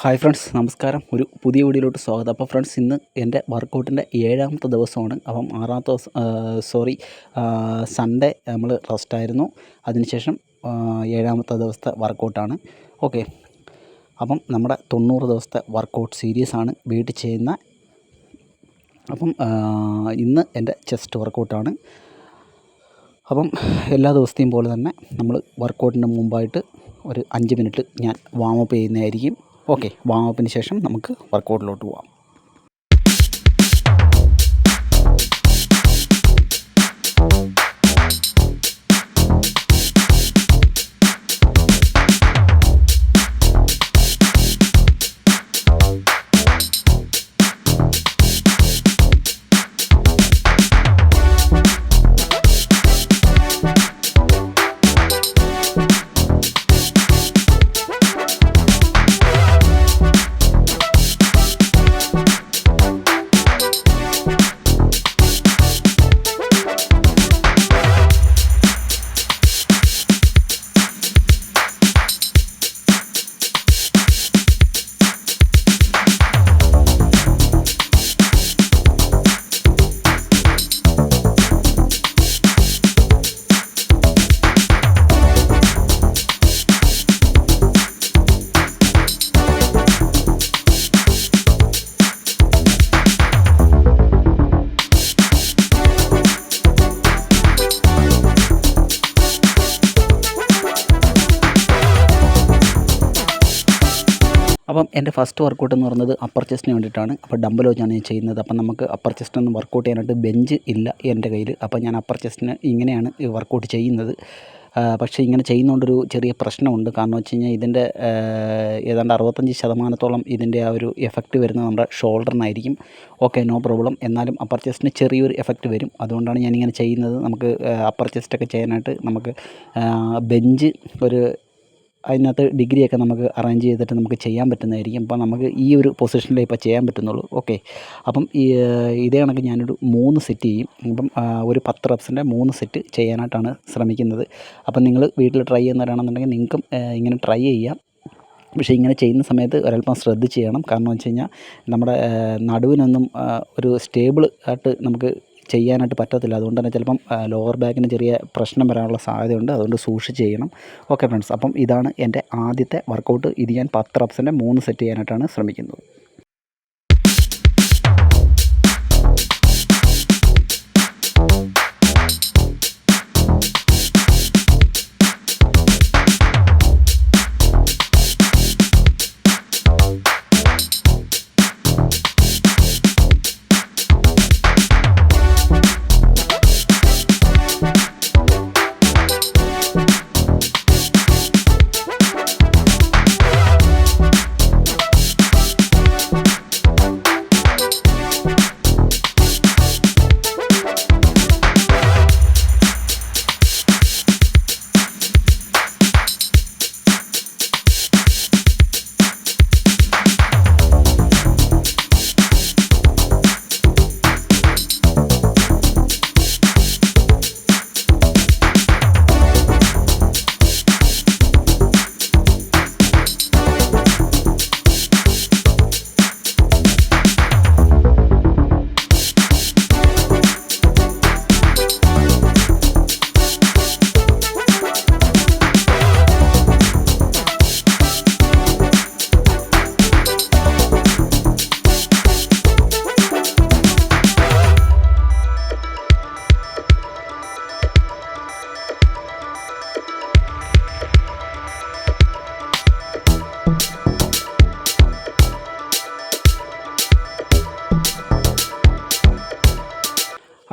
Hi friends, നമസ്കാരം. ഒരു പുതിയ വീഡിയോയിലോട്ട് സ്വാഗതം. അപ്പോൾ ഫ്രണ്ട്സ്, ഇന്ന് എൻ്റെ വർക്കൗട്ടിൻ്റെ 7ാമത്തെ ദിവസമാണ്. അപ്പം 6ാമത്തെ ദിവസം സൺഡേ നമ്മൾ റെസ്റ്റായിരുന്നു. അതിനുശേഷം 7ാമത്തെ ദിവസത്തെ വർക്കൗട്ടാണ്. ഓക്കെ, അപ്പം നമ്മുടെ 90 ദിവസത്തെ വർക്കൗട്ട് സീരീസാണ് വീട്ടിൽ ചെയ്യുന്ന. അപ്പം ഇന്ന് എൻ്റെ ചെസ്റ്റ് വർക്കൗട്ടാണ്. അപ്പം എല്ലാ ദിവസത്തെയും പോലെ തന്നെ നമ്മൾ വർക്കൗട്ടിന് മുമ്പായിട്ട് ഒരു 5 മിനിറ്റ് ഞാൻ വാമപ്പ് ചെയ്യുന്നതായിരിക്കും. ഓക്കെ, വാമപ്പിന് ശേഷം നമുക്ക് വർക്കൗട്ടിലോട്ട് പോകാം. അപ്പം എൻ്റെ ഫസ്റ്റ് വർക്കൗട്ട് എന്ന് പറയുന്നത് അപ്പർ ചെസ്റ്റിന് വേണ്ടിയിട്ടാണ്. അപ്പോൾ ഡമ്പൽ വെച്ചാണ് ഞാൻ ചെയ്യുന്നത്. അപ്പം നമുക്ക് അപ്പർ ചെസ്റ്റ് ഒന്ന് വർക്കൗട്ട് ചെയ്യാനായിട്ട് ബെഞ്ച് ഇല്ല എൻ്റെ കയ്യിൽ. അപ്പോൾ ഞാൻ അപ്പർ ചെസ്റ്റിന് ഇങ്ങനെയാണ് വർക്കൗട്ട് ചെയ്യുന്നത്. പക്ഷേ ഇങ്ങനെ ചെയ്യുന്നതുകൊണ്ടൊരു ചെറിയ പ്രശ്നമുണ്ട്. കാരണം വെച്ച് കഴിഞ്ഞാൽ ഇതിൻ്റെ ഏതാണ്ട് 65% ഇതിൻ്റെ ആ ഒരു എഫക്റ്റ് വരുന്നത് നമ്മുടെ ഷോൾഡറിനായിരിക്കും. Okay, no problem. എന്നാലും അപ്പർ ചെസ്റ്റിന് ചെറിയൊരു എഫക്റ്റ് വരും. അതുകൊണ്ടാണ് ഞാനിങ്ങനെ ചെയ്യുന്നത്. നമുക്ക് അപ്പർ ചെസ്റ്റൊക്കെ ചെയ്യാനായിട്ട് നമുക്ക് ബെഞ്ച് അതിനകത്ത് ഡിഗ്രിയൊക്കെ നമുക്ക് അറേഞ്ച് ചെയ്തിട്ട് നമുക്ക് ചെയ്യാൻ പറ്റുന്നതായിരിക്കും. അപ്പോൾ നമുക്ക് ഈ ഒരു പൊസിഷനിലേ ഇപ്പോൾ ചെയ്യാൻ പറ്റുന്നുള്ളൂ. ഓക്കെ, അപ്പം ഇതേ കണക്ക് ഞാനൊരു 3 സെറ്റ് ചെയ്യും. ഇപ്പം ഒരു 10 റെപ്സിൻ്റെ 3 സെറ്റ് ചെയ്യാനായിട്ടാണ് ശ്രമിക്കുന്നത്. അപ്പം നിങ്ങൾ വീട്ടിൽ ട്രൈ ചെയ്യുന്നവരാണെന്നുണ്ടെങ്കിൽ നിങ്ങൾക്കും ഇങ്ങനെ ട്രൈ ചെയ്യാം. പക്ഷേ ഇങ്ങനെ ചെയ്യുന്ന സമയത്ത് ഒരല്പം ശ്രദ്ധിച്ച് ചെയ്യണം. കാരണം വെച്ച് കഴിഞ്ഞാൽ നമ്മുടെ നടുവിനൊന്നും ഒരു സ്റ്റേബിൾ ആയിട്ട് നമുക്ക് ചെയ്യാനായിട്ട് പറ്റത്തില്ല. അതുകൊണ്ട് തന്നെ ചിലപ്പം ലോവർ ബാക്കിന് ചെറിയ പ്രശ്നം വരാനുള്ള സാധ്യതയുണ്ട്. അതുകൊണ്ട് സൂക്ഷിച്ച് ചെയ്യണം. ഓക്കെ ഫ്രണ്ട്സ്, അപ്പം ഇതാണ് എൻ്റെ ആദ്യത്തെ വർക്കൗട്ട്. ഇത് ഞാൻ 10 റെപ്സിൻ്റെ 3 സെറ്റ് ചെയ്യാനായിട്ടാണ് ശ്രമിക്കുന്നത്.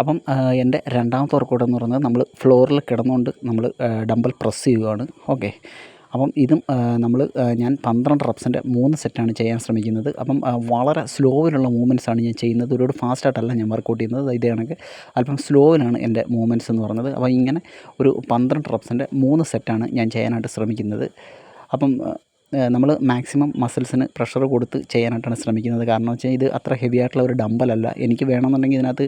അപ്പം എൻ്റെ രണ്ടാമത്തെ വർക്കൗട്ട് എന്ന് പറയുന്നത് നമ്മൾ ഫ്ലോറിൽ കിടന്നുകൊണ്ട് നമ്മൾ ഡമ്പൽ പ്രസ് ചെയ്യുകയാണ്. ഓക്കെ, അപ്പം ഇതും ഞാൻ 12 റെപ്സിൻ്റെ 3 സെറ്റാണ് ചെയ്യാൻ ശ്രമിക്കുന്നത്. അപ്പം വളരെ സ്ലോവിലുള്ള മൂവ്മെൻറ്റ്സാണ് ഞാൻ ചെയ്യുന്നത്. ഒരുപാട് ഫാസ്റ്റായിട്ടല്ല ഞാൻ വർക്കൗട്ട് ചെയ്യുന്നത്. ഇതേ കണക്ക് അല്പം സ്ലോവിലാണ് എൻ്റെ മൂവ്മെൻറ്റ്സ് എന്ന് പറയുന്നത്. അപ്പോൾ ഇങ്ങനെ ഒരു 12 റെപ്സിൻ്റെ 3 സെറ്റാണ് ഞാൻ ചെയ്യാനായിട്ട് ശ്രമിക്കുന്നത്. അപ്പം നമ്മൾ മാക്സിമം മസിൽസിന് പ്രഷർ കൊടുത്ത് ചെയ്യാനായിട്ടാണ് ശ്രമിക്കുന്നത്. കാരണം വെച്ചാൽ ഇത് അത്ര ഹെവി ആയിട്ടുള്ള ഒരു ഡമ്പലല്ല. എനിക്ക് വേണമെന്നുണ്ടെങ്കിൽ ഇതിനകത്ത്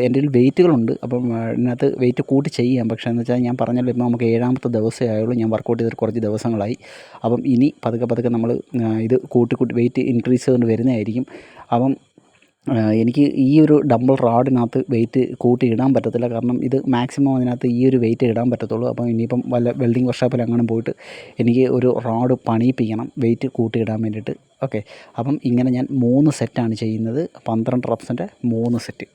എൻ്റെ കയ്യിൽ വെയിറ്റുകളുണ്ട്. അപ്പം ഇതിനകത്ത് വെയിറ്റ് കൂട്ടി ചെയ്യാം. പക്ഷേ എന്ന് വെച്ചാൽ ഞാൻ പറഞ്ഞല്ലോ, ഇപ്പോൾ നമുക്ക് 7ാമത്തെ ദിവസമേ ആയുള്ളൂ. ഞാൻ വർക്കൗട്ട് ചെയ്തിട്ട് കുറച്ച് ദിവസങ്ങളായി. അപ്പം ഇനി പതുക്കെ നമ്മൾ ഇത് കൂട്ടി വെയിറ്റ് ഇൻക്രീസ് ചെയ്തുകൊണ്ട് വരുന്നതായിരിക്കും. അപ്പം എനിക്ക് ഈ ഒരു ഡംബിൾ റാഡിനകത്ത് വെയിറ്റ് കൂട്ടി ഇടാൻ പറ്റത്തില്ല. കാരണം ഇത് മാക്സിമം അതിനകത്ത് ഈ ഒരു വെയിറ്റ് ഇടാൻ പറ്റത്തുള്ളൂ. അപ്പം ഇനിയിപ്പം വല്ല വെൽഡിങ് വർക്ക്ഷോപ്പിൽ എങ്ങാനും പോയിട്ട് എനിക്ക് ഒരു റാഡ് പണിയിപ്പിക്കണം വെയിറ്റ് കൂട്ടി ഇടാൻ വേണ്ടിയിട്ട്. ഓക്കെ, അപ്പം ഇങ്ങനെ ഞാൻ 3 സെറ്റാണ് ചെയ്യുന്നത്. 12 റെപ്സിൻ്റെ 3 സെറ്റ്.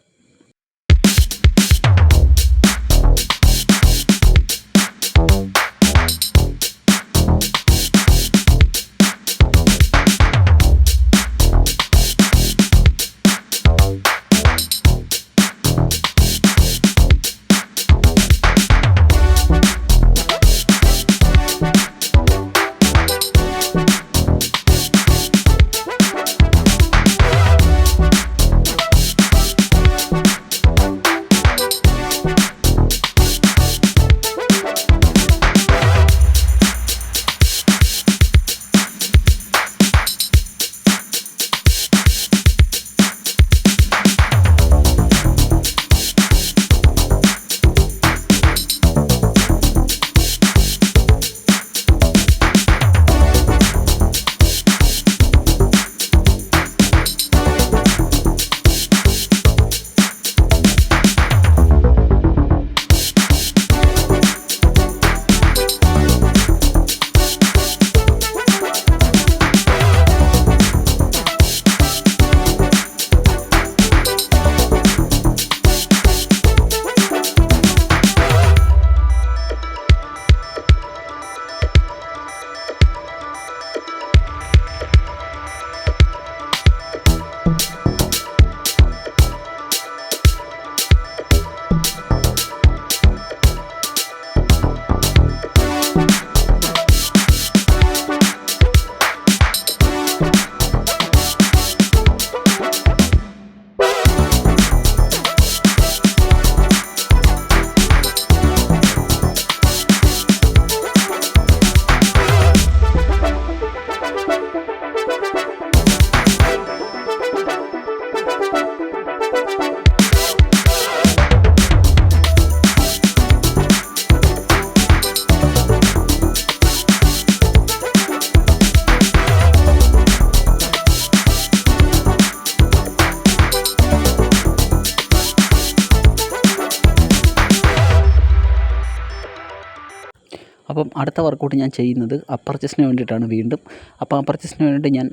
അപ്പം അടുത്ത വർക്കൗട്ട് ഞാൻ ചെയ്യുന്നത് അപ്പർ ചെസ്റ്റിന് വേണ്ടിയിട്ടാണ് വീണ്ടും. അപ്പോൾ അപ്പർ ചെസ്റ്റിന് വേണ്ടിയിട്ട് ഞാൻ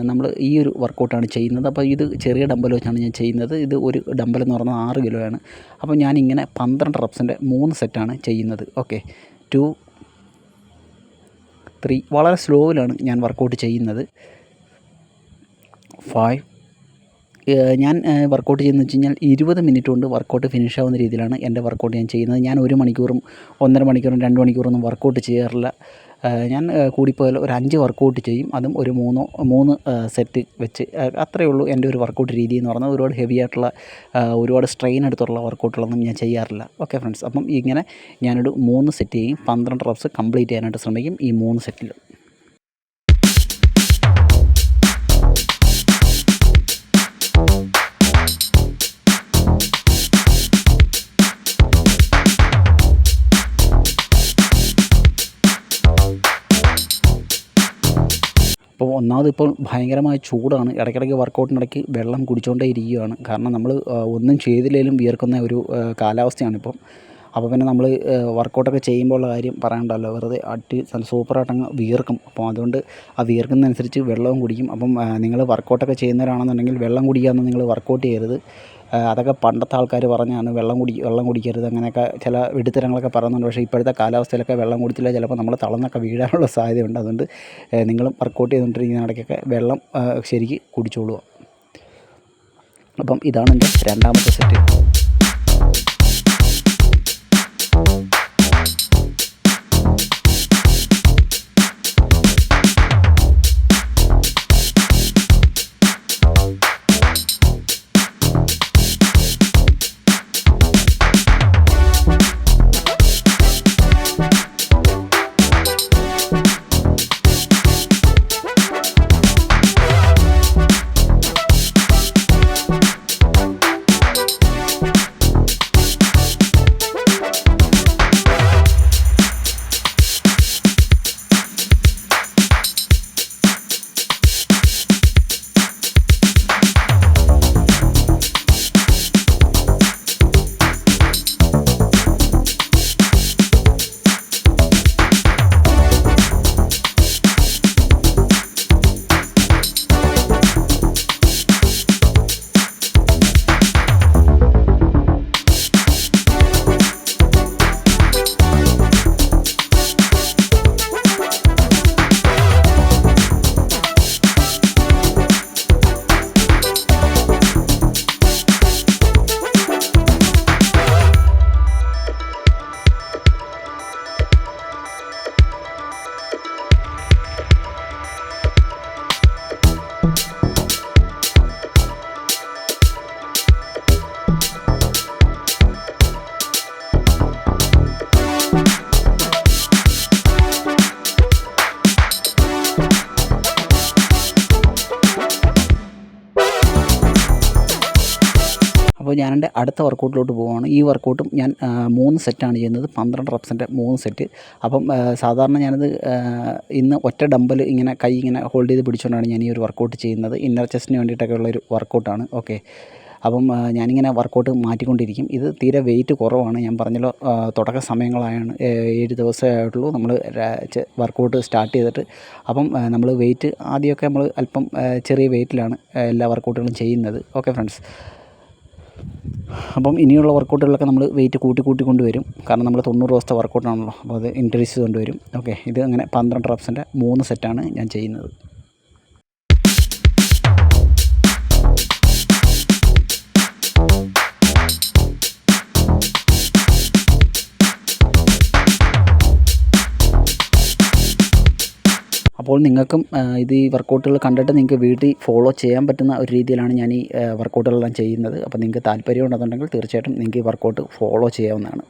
നമ്മൾ ഈ ഒരു വർക്കൗട്ടാണ് ചെയ്യുന്നത്. അപ്പോൾ ഇത് ചെറിയ ഡമ്പൽ വെച്ചാണ് ഞാൻ ചെയ്യുന്നത്. ഇത് ഒരു ഡമ്പൽ എന്ന് പറഞ്ഞാൽ 6 കിലോയാണ്. അപ്പോൾ ഞാനിങ്ങനെ 12 റെപ്സിൻ്റെ 3 സെറ്റാണ് ചെയ്യുന്നത്. ഓക്കെ, 2, 3 വളരെ സ്ലോയിലാണ് ഞാൻ വർക്കൗട്ട് ചെയ്യുന്നത്. 5 ഞാൻ വർക്കൗട്ട് ചെയ്യുന്നത് വെച്ച് കഴിഞ്ഞാൽ 20 മിനിറ്റ് കൊണ്ട് വർക്കൗട്ട് ഫിനിഷ് ആവുന്ന രീതിയിലാണ് എൻ്റെ വർക്കൗട്ട് ഞാൻ ചെയ്യുന്നത്. ഞാൻ 1 മണിക്കൂറും 1.5 മണിക്കൂറും 2 മണിക്കൂറൊന്നും വർക്കൗട്ട് ചെയ്യാറില്ല. ഞാൻ കൂടിപ്പോയാൽ ഒരു 5 വർക്കൗട്ട് ചെയ്യും. അതും ഒരു 3 സെറ്റ് വെച്ച്. അത്രയേ ഉള്ളൂ എൻ്റെ ഒരു വർക്കൗട്ട് രീതി എന്ന് പറയുന്നത്. ഒരുപാട് ഹെവി ആയിട്ടുള്ള ഒരുപാട് സ്ട്രെയിൻ എടുത്തുള്ള വർക്കൗട്ടുകളൊന്നും ഞാൻ ചെയ്യാറില്ല. ഓക്കെ ഫ്രണ്ട്സ്, അപ്പം ഇങ്ങനെ ഞാനൊരു 3 സെറ്റ് ചെയ്യും. 12 റെപ്സ് കംപ്ലീറ്റ് ചെയ്യാനായിട്ട് ശ്രമിക്കും ഈ 3 സെറ്റിൽ. അപ്പോൾ ഒന്നാമത് ഇപ്പോൾ ഭയങ്കരമായ ചൂടാണ്. ഇടയ്ക്കിടയ്ക്ക് വർക്കൗട്ടിനിടയ്ക്ക് വെള്ളം കുടിച്ചുകൊണ്ടേ ഇരിക്കുകയാണ്. കാരണം നമ്മൾ ഒന്നും ചെയ്തില്ലെങ്കിലും വിയർക്കുന്ന ഒരു കാലാവസ്ഥയാണിപ്പം. അപ്പോൾ പിന്നെ നമ്മൾ വർക്കൗട്ടൊക്കെ ചെയ്യുമ്പോൾ ഉള്ള കാര്യം പറയണ്ടല്ലോ, വെറുതെ സൂപ്പറായിട്ടങ്ങ് വിയർക്കും. അപ്പോൾ അതുകൊണ്ട് ആ വിയർക്കുന്നതനുസരിച്ച് വെള്ളവും കുടിക്കും. അപ്പം നിങ്ങൾ വർക്കൗട്ടൊക്കെ ചെയ്യുന്നവരാണെന്നുണ്ടെങ്കിൽ വെള്ളം കുടിക്കാതെ നിങ്ങൾ വർക്കൗട്ട് ചെയ്യരുത്. അതൊക്കെ പണ്ടത്തെ ആൾക്കാർ പറഞ്ഞാണ്, വെള്ളം കുടിക്കരുത് അങ്ങനെയൊക്കെ ചില വെടിത്തരങ്ങളൊക്കെ പറയുന്നുണ്ട്. പക്ഷേ ഇപ്പോഴത്തെ കാലാവസ്ഥയിലൊക്കെ വെള്ളം കുടിച്ചില്ല ചിലപ്പോൾ നമ്മൾ തളർന്നൊക്കെ വീഴാനുള്ള സാധ്യതയുണ്ട്. അതുകൊണ്ട് നിങ്ങളും വർക്കൗട്ട് ചെയ്തുകൊണ്ടിരിക്കുന്ന ഇടയ്ക്കൊക്കെ വെള്ളം ശരിക്ക് കുടിച്ചോളുക. അപ്പം ഇതാണ് എൻ്റെ 2ാമത്തെ സെറ്റ്. അപ്പോൾ ഞാൻ എൻ്റെ അടുത്ത വർക്കൗട്ടിലോട്ട് പോവുകയാണ്. ഈ വർക്കൗട്ടും ഞാൻ 3 സെറ്റാണ് ചെയ്യുന്നത്, 12 റെപ്സിൻ്റെ 3 സെറ്റ്. അപ്പം സാധാരണ ഞാനത് ഇന്ന് ഒറ്റ ഡമ്പൽ ഇങ്ങനെ കൈ ഇങ്ങനെ ഹോൾഡ് ചെയ്ത് പിടിച്ചുകൊണ്ടാണ് ഞാൻ ഈ ഒരു വർക്കൗട്ട് ചെയ്യുന്നത്. ഇന്നർ ചെസ്റ്റിന് വേണ്ടിയിട്ടൊക്കെ ഉള്ളൊരു വർക്കൗട്ടാണ്. ഓക്കെ, അപ്പം ഞാനിങ്ങനെ വർക്കൗട്ട് മാറ്റിക്കൊണ്ടിരിക്കും. ഇത് തീരെ വെയിറ്റ് കുറവാണ്. ഞാൻ പറഞ്ഞല്ലോ, തുടക്ക സമയങ്ങളായാണ്, 7 ദിവസമേ ആയിട്ടുള്ളൂ നമ്മൾ വർക്കൗട്ട് സ്റ്റാർട്ട് ചെയ്തിട്ട്. അപ്പം നമ്മൾ വെയിറ്റ് ആദ്യമൊക്കെ നമ്മൾ അല്പം ചെറിയ വെയിറ്റിലാണ് എല്ലാ വർക്കൗട്ടുകളും ചെയ്യുന്നത്. ഓക്കെ ഫ്രണ്ട്സ്, അപ്പം ഇനിയുള്ള വർക്കൗട്ടുകളൊക്കെ നമ്മൾ വെയിറ്റ് കൂട്ടിക്കൊണ്ടുവരും. കാരണം നമ്മൾ 90 ദിവസത്തെ വർക്കൗട്ടാണല്ലോ, അപ്പോൾ അത് ഇൻക്രീസ് ചെയ്തുകൊണ്ട് വരും. ഓക്കെ, ഇത് അങ്ങനെ 12 റെപ്സിൻ്റെ 3 സെറ്റാണ് ഞാൻ ചെയ്യുന്നത്. അപ്പോൾ നിങ്ങൾക്കും ഇത് ഈ വർക്കൗട്ടുകൾ കണ്ടിട്ട് നിങ്ങൾക്ക് വീട്ടിൽ ഫോളോ ചെയ്യാൻ പറ്റുന്ന ഒരു രീതിയിലാണ് ഞാൻ ഈ വർക്കൗട്ടുകളെല്ലാം ചെയ്യുന്നത്. അപ്പോൾ നിങ്ങൾക്ക് താല്പര്യം ഉണ്ടെന്നുണ്ടെങ്കിൽ തീർച്ചയായിട്ടും നിങ്ങൾക്ക് ഈ വർക്കൗട്ട് ഫോളോ ചെയ്യാവുന്നതാണ്.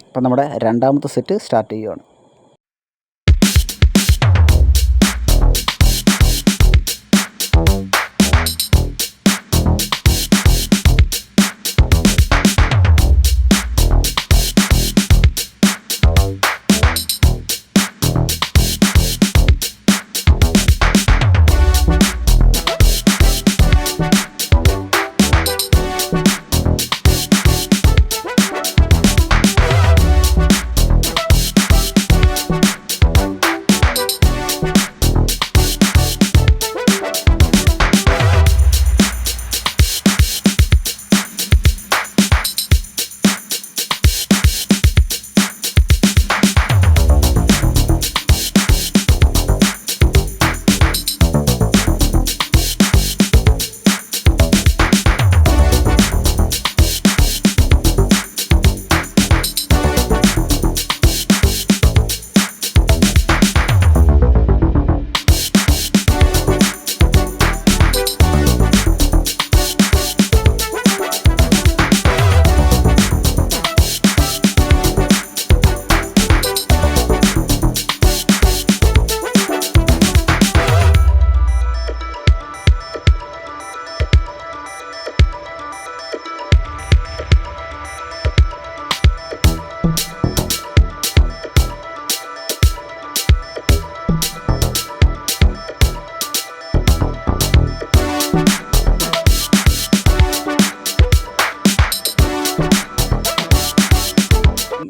അപ്പോൾ നമ്മുടെ രണ്ടാമത്തെ സെറ്റ് സ്റ്റാർട്ട് ചെയ്യുകയാണ്.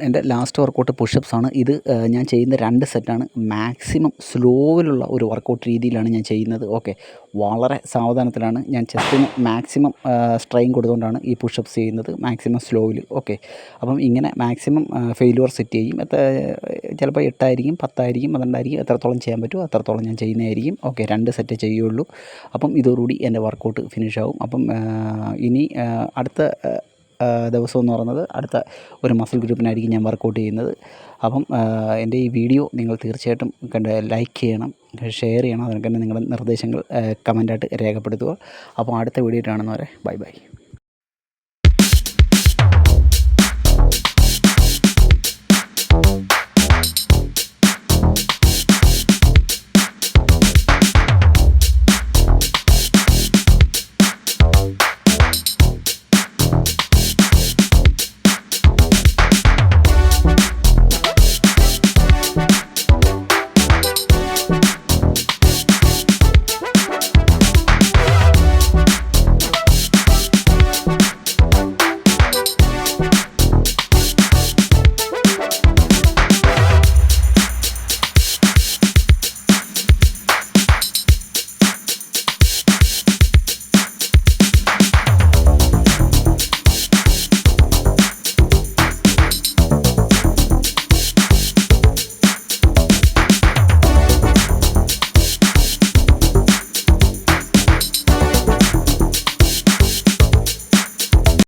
എൻ്റെ ലാസ്റ്റ് വർക്കൗട്ട് പുഷപ്സ് ആണ്. ഇത് ഞാൻ ചെയ്യുന്ന 2 സെറ്റാണ്. മാക്സിമം സ്ലോയിലുള്ള ഒരു വർക്കൗട്ട് രീതിയിലാണ് ഞാൻ ചെയ്യുന്നത്. ഓക്കെ, വളരെ സാവധാനത്തിലാണ് ഞാൻ ചെസ്റ്റിന് മാക്സിമം സ്ട്രെയിൻ കൊടുത്തുകൊണ്ടാണ് ഈ പുഷപ്സ് ചെയ്യുന്നത്, മാക്സിമം സ്ലോയിൽ. ഓക്കെ, അപ്പം ഇങ്ങനെ മാക്സിമം ഫെയിലുവർ സെറ്റ് ചെയ്യും. ചിലപ്പോൾ 8 ആയിരിക്കും, 10 ആയിരിക്കും, 12 ആയിരിക്കും. എത്രത്തോളം ചെയ്യാൻ പറ്റുമോ അത്രത്തോളം ഞാൻ ചെയ്യുന്നതായിരിക്കും. ഓക്കെ, 2 സെറ്റ് ചെയ്യുള്ളൂ. അപ്പം ഇതോടുകൂടി എൻ്റെ വർക്കൗട്ട് ഫിനിഷാവും. അപ്പം ഇനി അടുത്ത ദിവസം എന്ന് പറയുന്നത് അടുത്ത ഒരു മസിൽ ഗ്രൂപ്പിനായിരിക്കും ഞാൻ വർക്കൗട്ട് ചെയ്യുന്നത്. അപ്പം എൻ്റെ ഈ വീഡിയോ നിങ്ങൾ തീർച്ചയായിട്ടും ലൈക്ക് ചെയ്യണം, ഷെയർ ചെയ്യണം. അതിനൊക്കെ തന്നെ നിങ്ങളുടെ നിർദ്ദേശങ്ങൾ കമൻറ്റായിട്ട് രേഖപ്പെടുത്തുക. അപ്പോൾ അടുത്ത വീഡിയോ കാണുന്നവരെ ബൈ ബൈ.